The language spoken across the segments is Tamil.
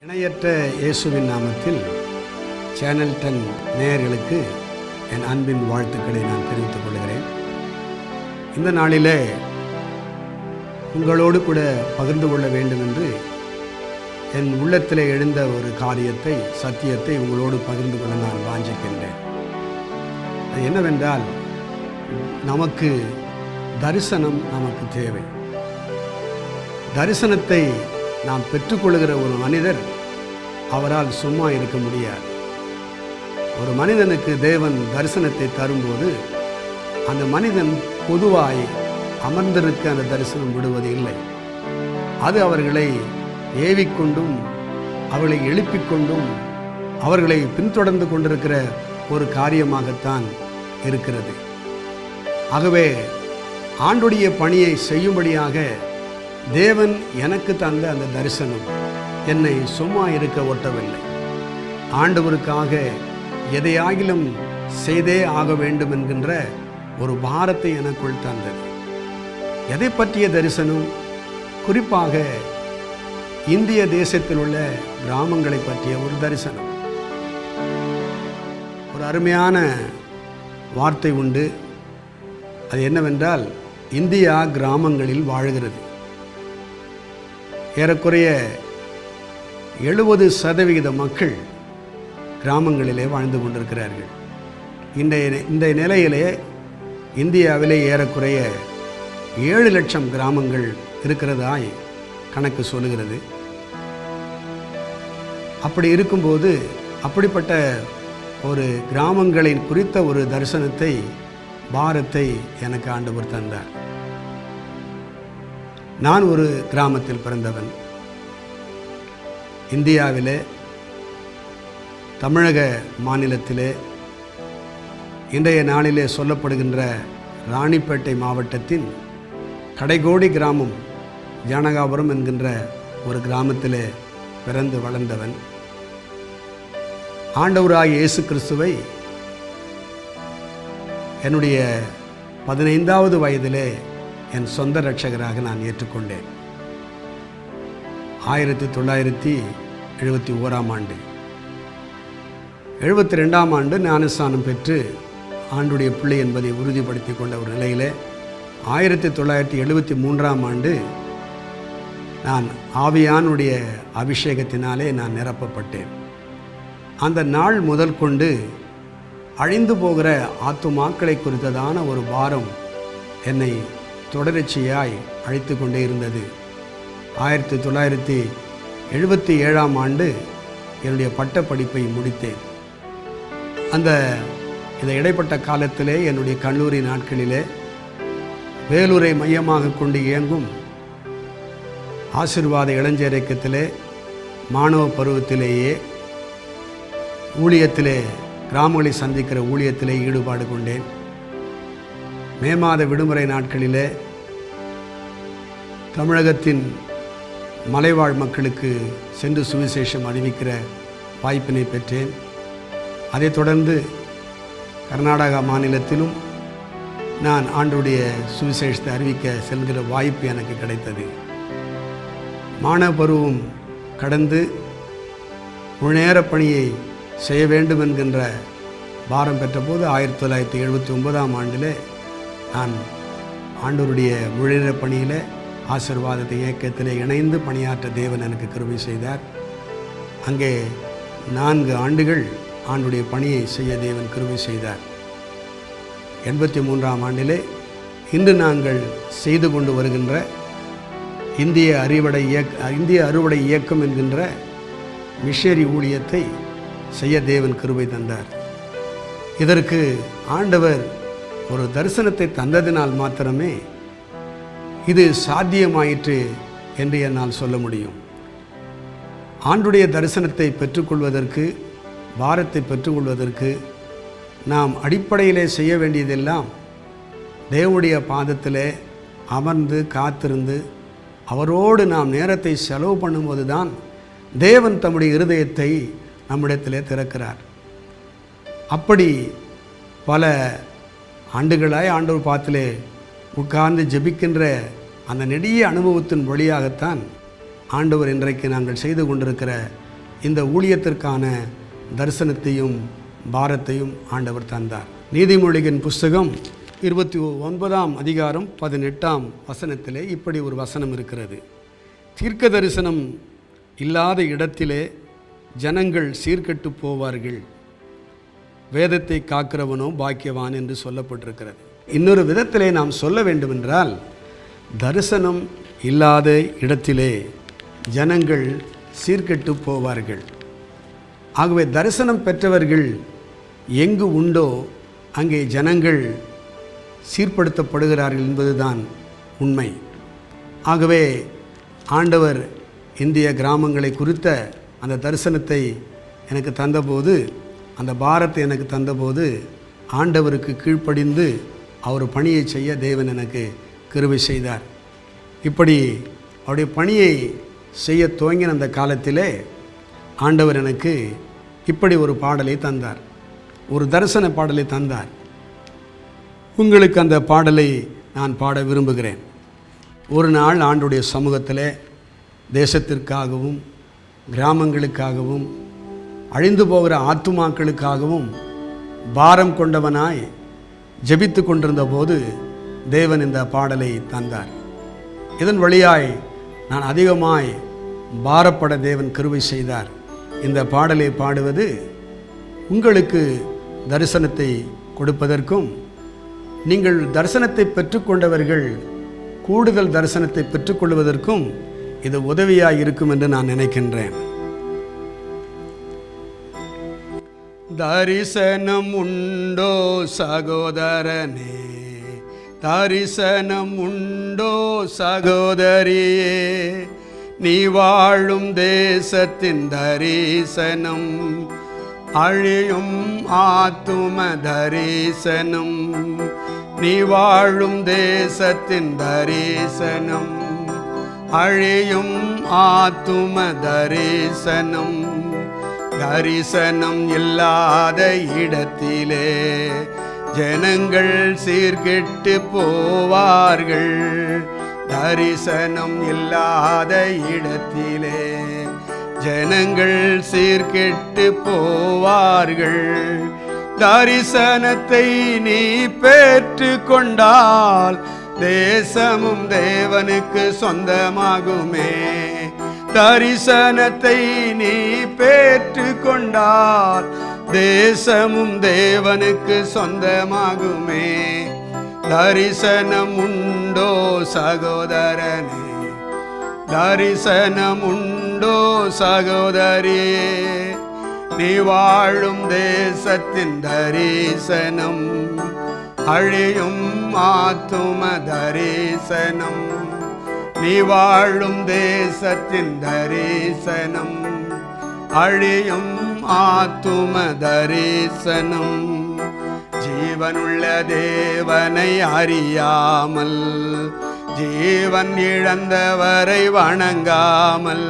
இணையற்ற இயேசுவின் நாமத்தில் சேனல் 10 நேயர்களுக்கு என் அன்பின் வாழ்த்துக்களை நான் தெரிவித்துக் கொள்கிறேன். இந்த நாளிலே உங்களோடு கூட பகிர்ந்து கொள்ள வேண்டும் என்று என் உள்ளத்திலே எழுந்த ஒரு காரியத்தை, சத்தியத்தை உங்களோடு பகிர்ந்து கொள்ள நான் வாஞ்சிக்கின்றேன். அது என்னவென்றால், நமக்கு தரிசனம் நமக்கு தேவை. தரிசனத்தை நாம் பெற்றுக்கொள்கிற ஒரு மனிதர் அவரால் சும்மா இருக்க முடியாது. ஒரு மனிதனுக்கு தேவன் தரிசனத்தை தரும்போது அந்த மனிதன் பொதுவாய் அமர்ந்திருக்க அந்த தரிசனம் விடுவது இல்லை. அது அவர்களை ஏவிக்கொண்டும் அவர்களை எழுப்பிக் கொண்டும் அவர்களை பின்தொடர்ந்து கொண்டிருக்கிற ஒரு காரியமாகத்தான் இருக்கிறது. ஆகவே ஆண்டுடைய பணியை செய்யும்படியாக தேவன் எனக்கு தந்த அந்த தரிசனம் என்னை சும்மா இருக்க ஒட்டவில்லை. ஆண்டவருக்காக எதையாகிலும் செய்தே ஆக வேண்டும் என்கின்ற ஒரு பாரத்தை எனக்குள் தந்தது. எதை பற்றிய தரிசனம்? குறிப்பாக இந்திய தேசத்தில் உள்ள கிராமங்களை பற்றிய ஒரு தரிசனம். ஒரு அருமையான வார்த்தை உண்டு. அது என்னவென்றால், இந்தியா கிராமங்களில் வாழ்கிறது. ஏறக்குறைய 70% மக்கள் கிராமங்களிலே வாழ்ந்து கொண்டிருக்கிறார்கள். இந்த நிலையிலே இந்தியாவிலே ஏறக்குறைய 7 லட்சம் கிராமங்கள் இருக்கிறதாய் கணக்கு சொல்லுகிறது. அப்படி இருக்கும்போது, அப்படிப்பட்ட ஒரு கிராமங்களின் குறித்த ஒரு தரிசனத்தை, பாரத்தை எனக்கு ஆண்டவர் தந்தார். நான் ஒரு கிராமத்தில் பிறந்தவன். இந்தியாவிலே, தமிழக மாநிலத்திலே, இன்றைய நாளிலே சொல்லப்படுகின்ற ராணிப்பேட்டை மாவட்டத்தின் கடைகோடி கிராமம் ஜானகாபுரம் என்கின்ற ஒரு கிராமத்திலே பிறந்து வளர்ந்தவன். ஆண்டவராகிய இயேசு கிறிஸ்துவை என்னுடைய 15வது வயதிலே என் சொந்த இரட்சகராக நான் ஏற்றுக்கொண்டேன். 1971ஆம் ஆண்டு, 72ஆம் ஆண்டு ஞானஸ்நானம் பெற்று ஆண்டுடைய பிள்ளை என்பதை உறுதிப்படுத்தி கொண்ட ஒரு நிலையில் 1973ஆம் ஆண்டு நான் ஆவியானுடைய அபிஷேகத்தினாலே நான் நிரப்பப்பட்டேன். அந்த நாள் முதல் கொண்டு அழிந்து போகிற ஆத்துமாக்களை குறித்ததான ஒரு பாரம் என்னை தொடர்ச்சியாய் அழைத்து கொண்டே இருந்தது. 1977ஆம் ஆண்டு என்னுடைய பட்டப்படிப்பை முடித்தேன். இந்த இடைப்பட்ட காலத்திலே என்னுடைய கல்லூரி நாட்களிலே வேலூரை மையமாக கொண்டு இயங்கும் ஆசீர்வாத இளைஞர் இயக்கத்திலே மாணவ பருவத்திலேயே ஊழியத்திலே, கிராமங்களை சந்திக்கிற ஊழியத்திலே ஈடுபாடு கொண்டேன். மே மாத விடுமுறை நாட்களிலே தமிழகத்தின் மலைவாழ் மக்களுக்கு சென்று சுவிசேஷம் அறிவிக்கிற வாய்ப்பினை பெற்றேன். அதைத் தொடர்ந்து கர்நாடகா மாநிலத்திலும் நான் ஆண்டுடைய சுவிசேஷத்தை அறிவிக்க செல்கிற வாய்ப்பு எனக்கு கிடைத்தது. மாணவ பருவம் கடந்து முழுநேர பணியை செய்ய வேண்டும் என்கின்ற பாரம் பெற்றபோது 1979ஆம் ஆண்டிலே நான் ஆண்டவருடைய முழுநேர பணியில் ஆசீர்வாதத்தை இயக்கத்திலே இணைந்து பணியாற்ற தேவன் எனக்கு கிருபை செய்தார். அங்கே 4 ஆண்டுகள் ஆண்டுடைய பணியை செய்ய தேவன் கிருபை செய்தார். 83ஆம் ஆண்டிலே இன்று நாங்கள் செய்து கொண்டு வருகின்ற இந்திய அறுவடை இயக்கம் என்கின்ற மிஷனரி ஊழியத்தை செய்ய தேவன் கிருபை தந்தார். இதற்கு ஆண்டவர் ஒரு தரிசனத்தை தந்ததினால் மாத்திரமே இது சாத்தியமாயிற்று என்று என்னால் சொல்ல முடியும். ஆண்டுடைய தரிசனத்தை பெற்றுக்கொள்வதற்கு, பாரத்தை பெற்றுக்கொள்வதற்கு நாம் அடிப்படையிலே செய்ய வேண்டியதெல்லாம் தேவனுடைய பாதத்திலே அமர்ந்து காத்திருந்து அவரோடு நாம் நேரத்தை செலவு பண்ணும்போது தான் தேவன் தம்முடைய இருதயத்தை நம்மிடத்திலே திறக்கிறார். அப்படி பல ஆண்டுகளாய் ஆண்டவர் பாத்திலே உட்கார்ந்து ஜெபிக்கின்ற அந்த நெடிய அனுபவத்தின் வழியாகத்தான் ஆண்டவர் இன்றைக்கு நாங்கள் செய்து கொண்டிருக்கிற இந்த ஊழியத்திற்கான தரிசனத்தையும் பாரத்தையும் ஆண்டவர் தந்தார். நீதிமொழிகளின் புஸ்தகம் 29ஆம் அதிகாரம் 18ஆம் வசனத்திலே இப்படி ஒரு வசனம் இருக்கிறது. தீர்க்க தரிசனம் இல்லாத இடத்திலே ஜனங்கள் சீர்கெட்டு போவார்கள், வேதத்தை காக்கிறவனோ பாக்கியவான் என்று சொல்லப்பட்டிருக்கிறது. இன்னொரு விதத்திலே நாம் சொல்ல வேண்டுமென்றால், தரிசனம் இல்லாத இடத்திலே ஜனங்கள் சீர்கெட்டு போவார்கள். ஆகவே தரிசனம் பெற்றவர்கள் எங்கு உண்டோ அங்கே ஜனங்கள் சீர்படுத்தப்படுகிறார்கள் என்பதுதான் உண்மை. ஆகவே ஆண்டவர் இந்திய கிராமங்களை குறித்த அந்த தரிசனத்தை எனக்கு தந்தபோது, அந்த பாரத்தை எனக்கு தந்தபோது, ஆண்டவருக்கு கீழ்ப்படிந்து அவர் பணியை செய்ய தேவன் எனக்கு கிருபை செய்தார். இப்படி அவருடைய பணியை செய்ய துவங்கின அந்த காலத்திலே ஆண்டவர் எனக்கு இப்படி ஒரு பாடலை தந்தார், ஒரு தரிசன பாடலை தந்தார். உங்களுக்கு அந்த பாடலை நான் பாட விரும்புகிறேன். ஒரு நாள் ஆண்டுடைய சமூகத்தில் தேசத்திற்காகவும் கிராமங்களுக்காகவும் அழிந்து போகிற ஆத்துமாக்களுக்காகவும் பாரம் கொண்டவனாய் ஜெபித்து கொண்டிருந்த போது தேவன் இந்த பாடலை தந்தார். இதன் வழியாய் நான் அதிகமாய் பாரப்பட தேவன் கிருபை செய்தார். இந்த பாடலை பாடுவது உங்களுக்கு தரிசனத்தை கொடுப்பதற்கும், நீங்கள் தரிசனத்தை பெற்றுக்கொண்டவர்கள் கூடுதல் தரிசனத்தை பெற்றுக்கொள்வதற்கும் இது உதவியாக இருக்கும் என்று நான் நினைக்கின்றேன். தரிசனம் உண்டோ சகோதரனே, தரிசனம் உண்டோ சகோதரியே, நீ வாழும் தேசத்தின் தரிசனம், அழியும் ஆத்தும தரிசனம், நீ வாழும் தேசத்தின் தரிசனம், அழியும் ஆத்தும தரிசனம், தரிசனம் இல்லாத இடத்திலே ஜனங்கள் சீர்கெட்டு போவார்கள், தரிசனம் இல்லாத இடத்திலே ஜனங்கள் சீர்கெட்டு போவார்கள். தரிசனத்தை நீ பெற்று கொண்டால் தேசமும் தேவனுக்கு சொந்தமாகுமே, தரிசனத்தை நீ பெற்று கொண்டால் தேசமும் தேவனுக்கு சொந்தமாகுமே. தரிசனம் உண்டோ சகோதரனே, தரிசனம் உண்டோ சகோதரியே, நீ வாழும் தேசத்தின் தரிசனம், அழியும் ஆத்தும தரிசனம், நீ வாழும் தேசத்தின் தரிசனம், அழியும் ஆத்தும தரிசனம். ஜீவனுள்ள தேவனை அறியாமல், ஜீவன் இழந்தவரை வணங்காமல்,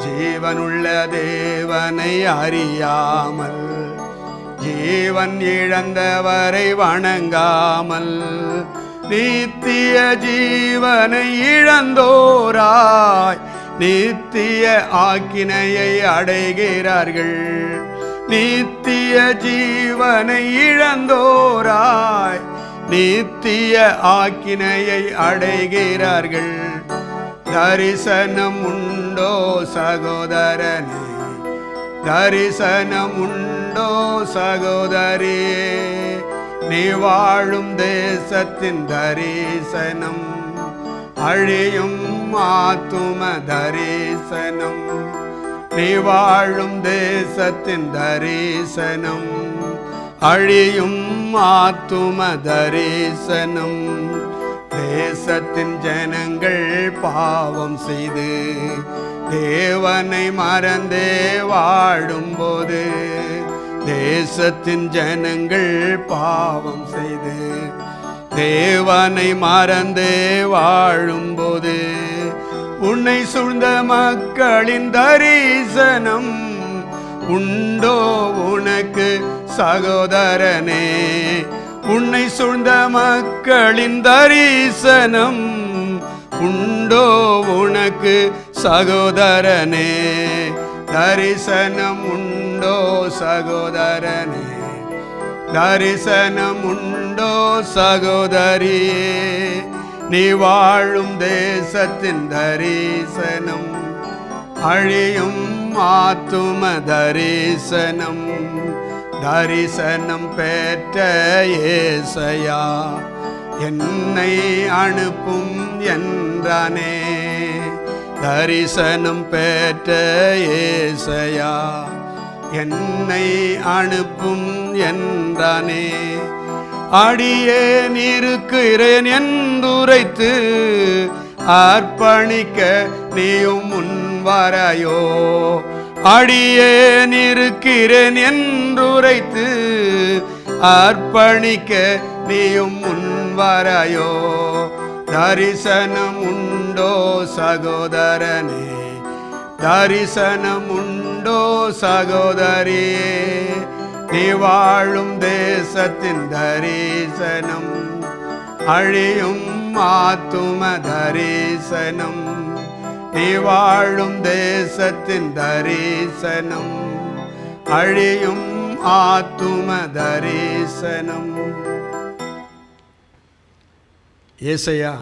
ஜீவனுள்ள தேவனை அறியாமல், ஜீவன் இழந்தவரை வணங்காமல், நித்திய ஜீவனை இழந்தோராய் நித்திய ஆக்கினையை அடைகிறார்கள், நித்திய ஜீவனை இழந்தோராய் நித்திய ஆக்கினையை அடைகிறார்கள். தரிசனம் உண்டோ சகோதரனே, தரிசனம் உண்டோ சகோதரியே, நீ வாழும் தேசத்தின் தரிசனம், அழியும் ஆத்தும தரிசனம், நீ வாழும் தேசத்தின் தரிசனம், அழியும் ஆத்தும தரிசனம். தேசத்தின் ஜனங்கள் பாவம் செய்து தேவனை மறந்தே வாழும்போது, தேசத்தின் ஜனங்கள் பாவம் செய்து தேவனை மறந்தே வாழும்போது, உன்னை சூழ்ந்த மக்களின் தரிசனம் உண்டோ உனக்கு சகோதரனே, உன்னை சூழ்ந்த மக்களின் தரிசனம் உண்டோ சகோதரனே, தரிசனம் உண்டோ சகோதரியே, நீ வாழும் தேசத்தின் தரிசனம், அழியும் ஆத்தும தரிசனம், தரிசனம் பெற்ற ஏசையா என்னை அனுப்பும் என்றானே, தரிசனம் பெற்ற ஏசையா என்னை அனுப்பும் என்றானே, அடியேன் இருக்கிறேன் என்றுரைத்து அர்ப்பணிக்க நீயும் முன்வரையோ, அடியேன் இருக்கிறேன் என்றுரைத்து அர்ப்பணிக்க நீயும் முன்வரையோ, தரிசனம் உண்டோ சகோதரனே, தரிசனம் உண்டோ சகோதரியே, நீ வாழும் தேசத்தின் தரிசனம், அழியும் ஆத்தும தரிசனம், நீ வாழும் தேசத்தின் தரிசனம், அழியும் ஆத்தும தரிசனம். ஏசையா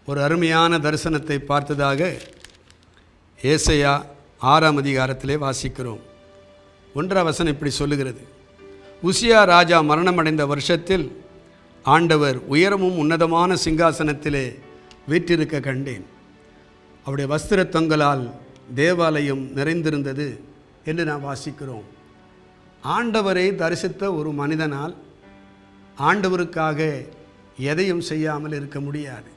ஒரு அருமையான தரிசனத்தை பார்த்ததாக ஏசையா 6ஆம் அதிகாரத்திலே வாசிக்கிறோம். 1ஆம் வசனம் இப்படி சொல்லுகிறது, உசியா ராஜா மரணமடைந்த வருஷத்தில் ஆண்டவர் உயரமும் உன்னதமான சிங்காசனத்திலே வீற்றிருக்க கண்டேன், அவருடைய வஸ்திர தொங்கலால் தேவாலயம் நிறைந்திருந்தது என்று நாம் வாசிக்கிறோம். ஆண்டவரை தரிசித்த ஒரு மனிதனால் ஆண்டவருக்காக எதையும் செய்யாமல் இருக்க முடியாது.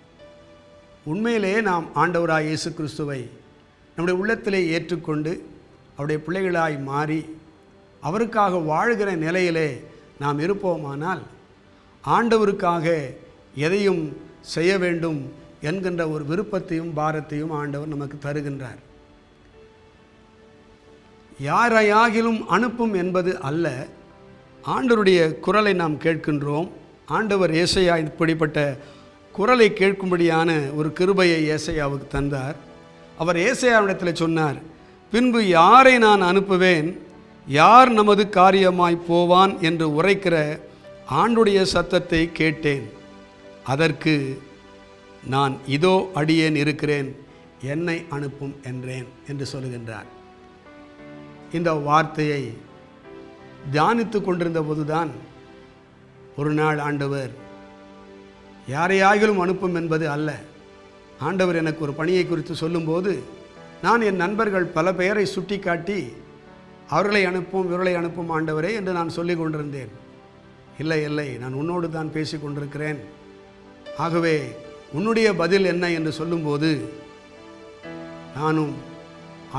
உண்மையிலே நாம் ஆண்டவராய் இயேசு கிறிஸ்துவை நம்முடைய உள்ளத்திலே ஏற்றுக்கொண்டு அவருடைய பிள்ளைகளாய் மாறி அவருக்காக வாழ்கிற நிலையிலே நாம் இருப்போமானால் ஆண்டவருக்காக எதையும் செய்ய வேண்டும் என்கின்ற ஒரு விருப்பத்தையும் பாரத்தையும் ஆண்டவர் நமக்கு தருகின்றார். யாரையாகிலும் அனுப்பும் என்பது அல்ல, ஆண்டவருடைய குரலை நாம் கேட்கின்றோம். ஆண்டவர் ஏசையா இப்படிப்பட்ட குரலை கேட்கும்படியான ஒரு கிருபையை ஏசையாவுக்கு தந்தார். அவர் ஏசையாவிடத்தில் சொன்னார், பின்பு யாரை நான் அனுப்புவேன், யார் நமது காரியமாய் போவான் என்று உரைக்கிற ஆண்டுடைய சத்தத்தை கேட்டேன். அதற்கு நான் இதோ அடியேன் இருக்கிறேன், என்னை அனுப்பும் என்றேன் என்று சொல்லுகின்றார். இந்த வார்த்தையை தியானித்து கொண்டிருந்த போதுதான் ஒரு நாள் ஆண்டவர் யாரையாகிலும் அனுப்பும் என்பது அல்ல, ஆண்டவர் எனக்கு ஒரு பணியை குறித்து சொல்லும்போது நான் என் நண்பர்கள் பல பெயரை சுட்டி காட்டி அவர்களை அனுப்பும் இவர்களை அனுப்பும் ஆண்டவரே என்று நான் சொல்லி கொண்டிருந்தேன். இல்லை இல்லை, நான் உன்னோடு தான் பேசி கொண்டிருக்கிறேன், ஆகவே உன்னுடைய பதில் என்ன என்று சொல்லும்போது நானும்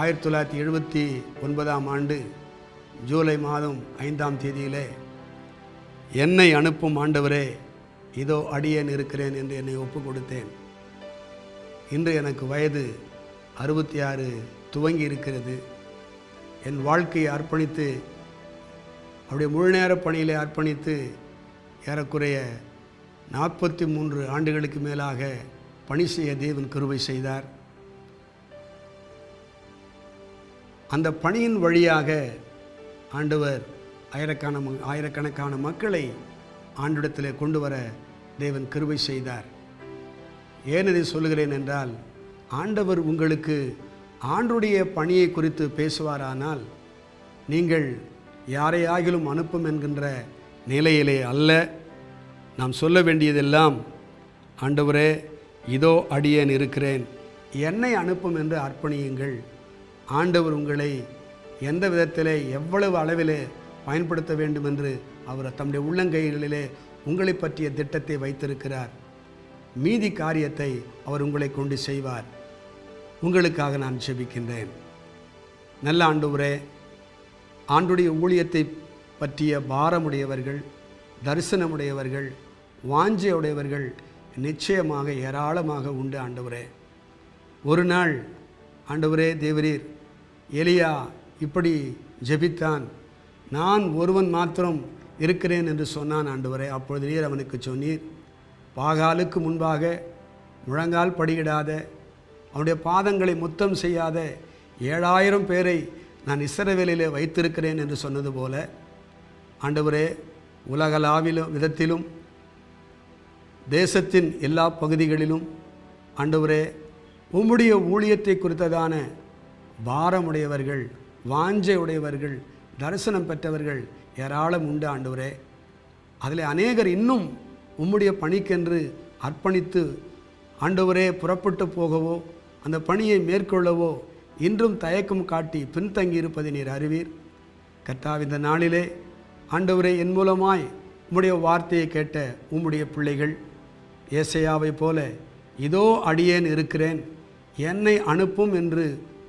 1979ஆம் ஆண்டு ஜூலை மாதம் 5ஆம் தேதியிலே என்னை அனுப்பும் ஆண்டவரே இதோ அடியேன் இருக்கிறேன் என்று என்னை ஒப்பு கொடுத்தேன். இன்று எனக்கு வயது 66 துவங்கி இருக்கிறது. என் வாழ்க்கையை அர்ப்பணித்து அவருடைய முழுநேர பணியிலே அர்ப்பணித்து ஏறக்குறைய 43 ஆண்டுகளுக்கு மேலாக பணி செய்ய தேவன் கிருபை செய்தார். அந்த பணியின் வழியாக ஆண்டவர் ஆயிரக்கணக்கான மக்களை ஆண்டிடத்திலே கொண்டு வர தேவன் கிருபை செய்தார். ஏன் இதை சொல்லுகிறேன் என்றால், ஆண்டவர் உங்களுக்கு ஆண்டுடைய பணியை குறித்து பேசுவாரானால் நீங்கள் யாரையாகிலும் அனுப்பும் என்கின்ற நிலையிலே அல்ல. நாம் சொல்ல வேண்டியதெல்லாம், ஆண்டவரே இதோ அடியேன் இருக்கிறேன், என்னை அனுப்பும் என்று அர்ப்பணியுங்கள். ஆண்டவர் உங்களை எந்த விதத்திலே எவ்வளவு அளவிலே பயன்படுத்த வேண்டும் என்று அவர் தம்முடைய உள்ளங்கைகளிலே உங்களை பற்றிய திட்டத்தை வைத்திருக்கிறார். மீதி காரியத்தை அவர் உங்களை கொண்டு செய்வார். உங்களுக்காக நான் ஜெபிக்கின்றேன். நல்ல ஆண்டவரே, ஆண்டுடைய ஊழியத்தை பற்றிய பாரமுடையவர்கள், தரிசனமுடையவர்கள், வாஞ்சையுடையவர்கள் நிச்சயமாக ஏராளமாக உண்டு ஆண்டவரே. ஒரு நாள் ஆண்டவரே தேவரீர், எலியா இப்படி ஜெபித்தான், நான் ஒருவன் மாத்திரம் இருக்கிறேன் என்று சொன்னான் ஆண்டவரே. அப்பொழுது நீர் அவனுக்கு சொன்னீர், பாகாலுக்கு முன்பாக முழங்கால் படியிடாத, அவனுடைய பாதங்களை முத்தம் செய்யாத 7000 பேரை நான் இஸ்ரவேலிலே வைத்திருக்கிறேன் என்று சொன்னது போல, ஆண்டவரே, உலகளாவிலும் விதத்திலும் தேசத்தின் எல்லா பகுதிகளிலும் ஆண்டவரே, உம்முடைய ஊழியத்தை குறித்ததான பாரமுடையவர்கள், வாஞ்சை உடையவர்கள், தரிசனம் பெற்றவர்கள் ஏராளம் உண்டு ஆண்டவரே. அதில் அநேகர் இன்னும் உம்முடைய பணிக்கென்று அர்ப்பணித்து ஆண்டவரே புறப்பட்டு போகவோ அந்த பணியை மேற்கொள்ளவோ இன்றும் தயக்கம் காட்டி பின்தங்கியிருப்பதை நீர் அறிவீர். கர்த்தாவே, இந்த நாளிலே ஆண்டவரே, என் மூலமாய் உம்முடைய வார்த்தையை கேட்ட உம்முடைய பிள்ளைகள் ஏசையாவை போல, இதோ அடியேன் இருக்கிறேன், என்னை அனுப்பும் என்று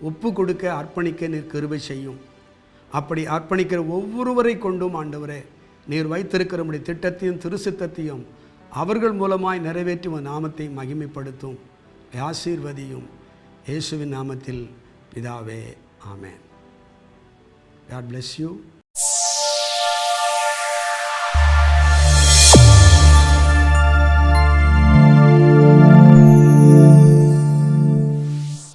ஒப்பு கொடுக்க அர்ப்பணிக்க நீர் கிருபை செய்யும். அப்படி அர்ப்பணிக்கிற ஒவ்வொருவரை கொண்டும் ஆண்டவரே, நீர் வைத்திருக்கிற உம்முடைய திட்டத்தையும் திருசித்தத்தையும் அவர்கள் மூலமாய் நிறைவேற்றி உன் நாமத்தை மகிமைப்படுத்தும், ஆசீர்வதியும். இயேசுவின் நாமத்தில் பிதாவே, ஆமென். God bless you.